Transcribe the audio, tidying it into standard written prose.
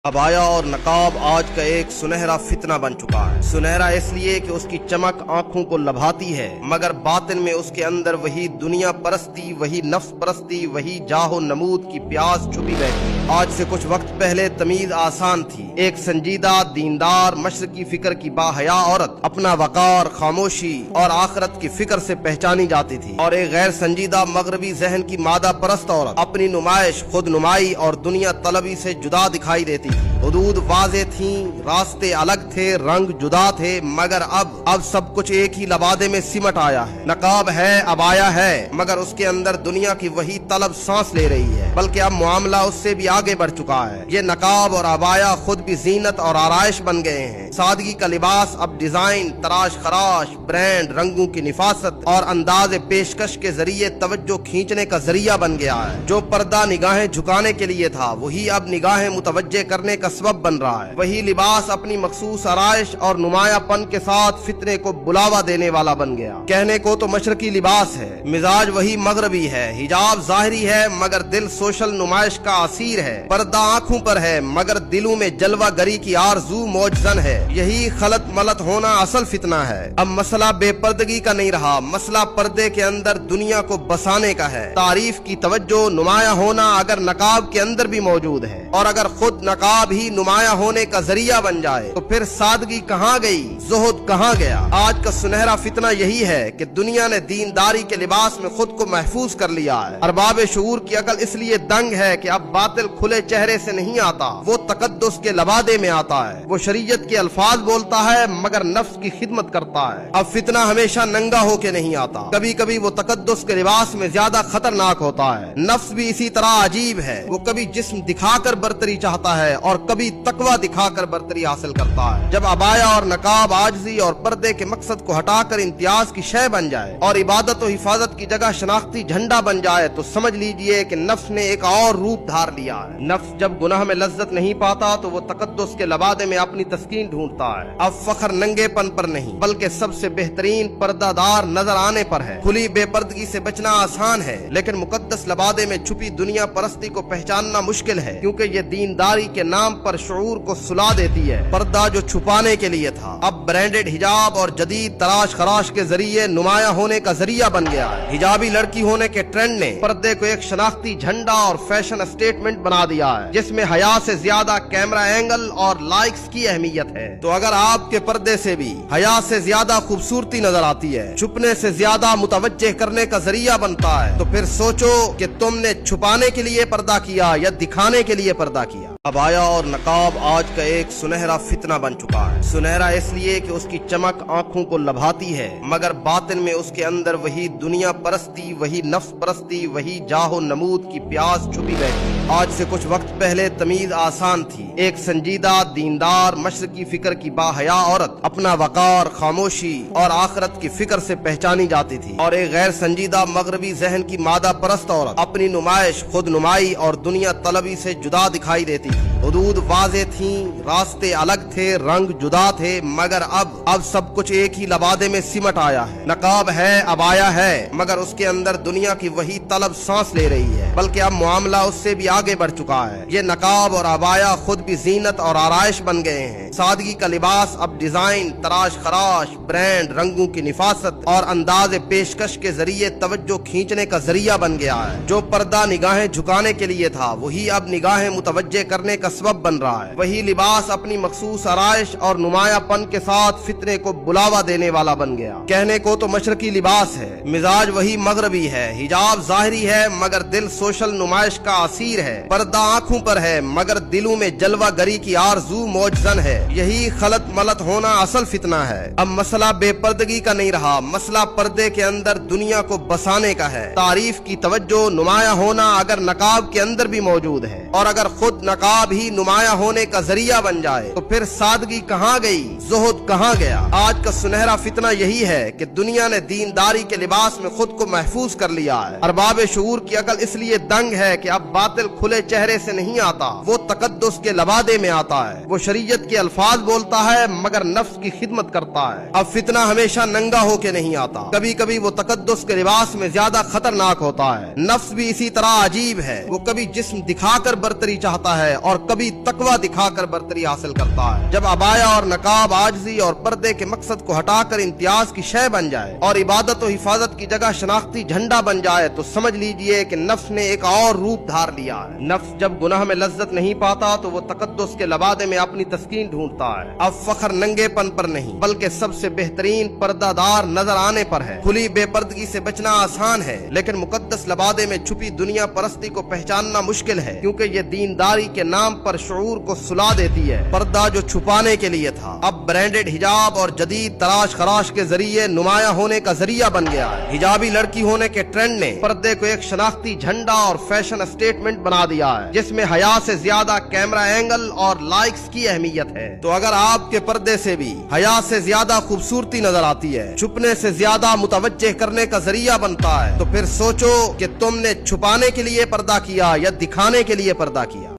Abaya और नकाब आज का एक सुनहरा फितना बन चुका है। सुनहरा इसलिए कि उसकी चमक आंखों को लभाती है, मगर बातिन में उसके अंदर वही दुनिया परस्ती, वही नफ्स परस्ती, वही जाहो नमूद की प्यास छुपी रहती है। आज से कुछ वक्त पहले तमीज आसान थी। एक संजीदा, दीनदार, मशरकी फिक्र की बाहया औरत अपना वकार, खामोशी और आखिरत की फिक्र से पहचानी जाती थी, और एक गैर संजीदा मगरबी जहन की मादा परस्त औरत अपनी नुमाइश, खुद नुमाई और दुनिया तलबी से जुदा दिखाई देती। हुदूद वाज़े थीं, रास्ते अलग थे, रंग जुदा थे, मगर अब सब कुछ एक ही लबादे में सिमट आया है। नकाब है, अबाया है, मगर उसके अंदर दुनिया की वही तलब सांस ले रही है, बल्कि अब मामला उससे भी आगे बढ़ चुका है। ये नकाब और अबाया खुद भी जीनत और आराइश बन गए हैं। सादगी का लिबास अब डिजाइन, तराश खराश, ब्रांड, रंगों की निफासत और अंदाज पेशकश के जरिए तवज्जो खींचने का जरिया बन गया है। जो पर्दा निगाहें झुकाने के लिए था, वही अब निगाहें मुतवज्जे करने का सबब बन रहा है। वही लिबास अपनी मखसूस आराइश और नुमायापन के साथ फितने को बुलावा देने वाला बन गया। कहने को तो मशरकी लिबास है, मिजाज वही मगरबी है, हिजाब जाहिरी है, मगर दिल सोशल नुमाइश का असीर है। पर्दा आंखों पर है, मगर दिलों में जलवा गरी की आरजू मौजजन है। यही खलत मलत होना असल फितना है। अब मसला बेपर्दगी का नहीं रहा, मसला पर्दे के अंदर दुनिया को बसाने का है। तारीफ की तवज्जो, नुमाया होना अगर नकाब के अंदर भी मौजूद है, और अगर खुद नकाब ही नुमाया होने का जरिया बन जाए, तो फिर सादगी कहाँ गई, जुहद कहाँ गया। आज का सुनहरा फितना यही है कि दुनिया ने दीनदारी के लिबास में खुद को महफूज कर लिया है। अरबाब शऊर की अकल इसलिए दंग है कि अब बातिल खुले चेहरे से नहीं आता, वो तकद्दुस के लबादे में आता है। वो शरीयत के अल्फाज बोलता है, मगर नफ्स की खिदमत करता है। अब फितना हमेशा नंगा होके नहीं आता, कभी कभी वो तकद्दुस के लिबास में ज्यादा खतरनाक होता है। नफ्स भी इसी तरह अजीब है, वो कभी जिस्म दिखाकर बरतरी चाहता है और कभी तकवा दिखाकर बरतरी हासिल करता है। जब अबाया और नकाब आजजी और पर्दे के मकसद को हटाकर इम्तियाज की शय बन जाए और इबादत और हिफाजत की जगह शनाख्ती झंडा बन जाए, तो समझ लीजिए कि नफ्स ने एक और रूप धार लिया है। नफ्स जब गुनाह में लज्जत नहीं पाता, तो वो तकद्दुस के लबादे में अपनी तस्कीन ढूंढता है। अब फख्र नंगेपन पर नहीं, बल्कि सबसे बेहतरीन पर्दादार नजर आने पर है। खुली बेपर्दगी से बचना आसान है, लेकिन मुकद्दस लबादे में छुपी दुनिया परस्ती को पहचानना मुश्किल है, क्योंकि ये दीनदारी के नाम पर शऊर को सुला देती है। पर्दा जो छुपाने के लिए था, अब ब्रांडेड हिजाब और जदीद तराश खराश के जरिए नुमाया होने का जरिया बन गया है। हिजाबी लड़की होने के ट्रेंड ने पर्दे को एक शनाख्ती झंडा और फैशन स्टेटमेंट बना दिया है, जिसमें हया से ज्यादा कैमरा एंगल और लाइक्स की अहमियत है। तो अगर आपके पर्दे से भी हया से ज्यादा खूबसूरती नजर आती है, छुपने से ज्यादा मुतवज्जे करने का जरिया बनता है, तो फिर सोचो कि तुमने छुपाने के लिए पर्दा किया या दिखाने के लिए पर्दा किया। अबाया और नकाब आज का एक सुनहरा फितना बन चुका है। सुनहरा इसलिए कि उसकी चमक आंखों को लभाती है, मगर बातिन में उसके अंदर वही दुनिया परस्ती, वही नफ्स परस्ती, वही जाहो नमूद की प्यास छुपी रहती है। आज से कुछ वक्त पहले तमीज आसान थी। एक संजीदा, दीनदार, मशरकी फिक्र की बाहया औरत अपना वकार, खामोशी और आखिरत की फिक्र से पहचानी जाती थी, और एक गैर संजीदा मगरबी जहन की मादा परस्त औरत अपनी नुमाइश, खुद नुमाई और दुनिया तलबी से जुदा दिखाई देती। हुदूद वाज़े थीं, रास्ते अलग थे, रंग जुदा थे, मगर अब सब कुछ एक ही लबादे में सिमट आया है। नकाब है, अबाया है, मगर उसके अंदर दुनिया की वही तलब सांस ले रही है, बल्कि अब मामला उससे भी आगे बढ़ चुका है। ये नकाब और अबाया खुद भी जीनत और आराइश बन गए हैं। सादगी का लिबास अब डिजाइन, तराश खराश, ब्रांड, रंगों की निफासत और अंदाज पेशकश के जरिए तवज्जो खींचने का जरिया बन गया है। जो पर्दा निगाहें झुकाने के लिए था, वही अब निगाहें मुतवज्जे करने का सबब बन रहा है। वही लिबास अपनी मखसूस आराइश और नुमायापन के साथ फितने को बुलावा देने वाला बन गया। कहने को तो मशरकी लिबास है, मिजाज वही मगरबी है, हिजाब जाहिरी है, मगर दिल सोशल नुमाइश का असीर है। पर्दा आंखों पर है, मगर दिलों में जलवा गरी की आरजू मौजजन है। यही खलत मलत होना असल फितना है। अब मसला बेपर्दगी का नहीं रहा, मसला पर्दे के अंदर दुनिया को बसाने का है। तारीफ की तवज्जो, नुमाया होना अगर नकाब के अंदर भी मौजूद है, और अगर खुद नकाब ही नुमाया होने का जरिया बन जाए, तो फिर सादगी कहाँ गई, जुहद कहाँ गया। आज का सुनहरा फितना यही है कि दुनिया ने दीनदारी के लिबास में खुद को महफूज कर लिया है। अरबाब शऊर की अकल इसलिए दंग है कि अब बातिल खुले चेहरे से नहीं आता, वो तकद्दुस के लबादे में आता है। वो शरीयत के अल्फाज बोलता है मगर नफ्स की खिदमत करता है। अब फितना हमेशा नंगा होके नहीं आता, कभी कभी वो तकद्दुस के लिबास में ज्यादा खतरनाक होता है। नफ्स भी इसी तरह अजीब है, वो कभी जिस्म दिखाकर बरतरी चाहता है और कभी तकवा दिखाकर बरतरी हासिल करता है। जब अबाया और नकाब आजजी और पर्दे के मकसद को हटाकर इम्तियाज की शय बन जाए और इबादत और हिफाजत की जगह शनाख्ती झंडा बन जाए तो समझ लीजिए कि नफ्स ने एक और रूप धार लिया है। नफ्स जब गुनाह में लज्जत नहीं पाता तो वो तकद्दुस के लबादे में अपनी तस्कीन ढूंढता है। अब फख्र नंगेपन पर नहीं बल्कि सबसे बेहतरीन पर्दादार नजर आने पर है। खुली बेपर्दगी से बचना आसान है लेकिन मुकद्दस लबादे में छुपी दुनिया परस्ती को पहचानना मुश्किल है, क्योंकि ये दीनदारी के नाम पर शऊर को सुला देती है। पर्दा जो छुपाने के लिए था अब ब्रांडेड हिजाब और जदीद तराश खराश के जरिए नुमाया होने का जरिया बन गया है। हिजाबी लड़की होने के ट्रेंड ने पर्दे को एक शनाख्ती झंडा और फैशन स्टेटमेंट बना दिया है, जिसमें हया से ज्यादा कैमरा एंगल और लाइक्स की अहमियत है। तो अगर आपके पर्दे से भी हया से ज्यादा खूबसूरती नजर आती है, छुपने से ज्यादा मुतवज्जे करने का जरिया बनता है, तो फिर सोचो कि तुमने छुपाने के लिए पर्दा किया या दिखाने के लिए पर्दा किया।